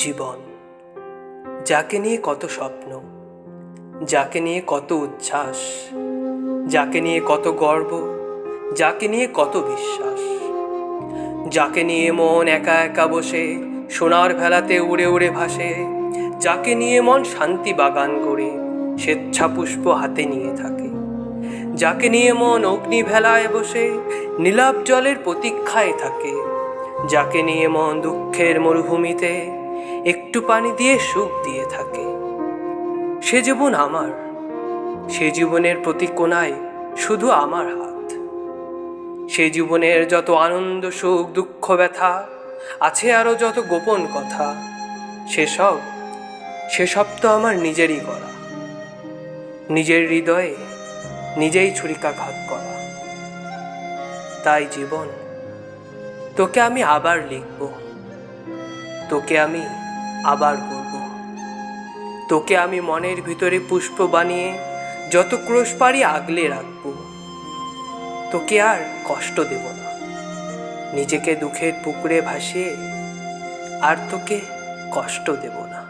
জীবন, যাকে নিয়ে কত স্বপ্ন, যাকে নিয়ে কত উচ্ছ্বাস, যাকে নিয়ে কত গর্ব, যাকে নিয়ে কত বিশ্বাস, যাকে নিয়ে মন একা একা বসে সোনার ভেলাতে উড়ে উড়ে ভাসে, যাকে নিয়ে মন শান্তি বাগান করে স্বেচ্ছা পুষ্প হাতে নিয়ে থাকে, যাকে নিয়ে মন অগ্নি ভেলায় বসে নীলাভ জলের প্রতীক্ষায় থাকে, যাকে নিয়ে মন দুঃখের মরুভূমিতে একটু পানি দিয়ে সুখ দিয়ে থাকে। সে জীবন আমার, সে জীবনের প্রতি কোণায় শুধু আমার হাত। সে জীবনের যত আনন্দ সুখ দুঃখ ব্যথা আছে, আরও যত গোপন কথা, সেসব তো আমার নিজেরই করা, নিজের হৃদয়ে নিজেই ছুরিকাঘাত করা। তাই জীবন, তোকে আমি আবার লিখব, তোকে আমি আবার করব, তোকে আমি মনের ভিতরে পুষ্প বানিয়ে যত ক্রোশ পারি আগলে রাখবো। তোকে আর কষ্ট দেব না, নিজেকে দুঃখের পুকুরে ভাসিয়ে আর তোকে কষ্ট দেব না।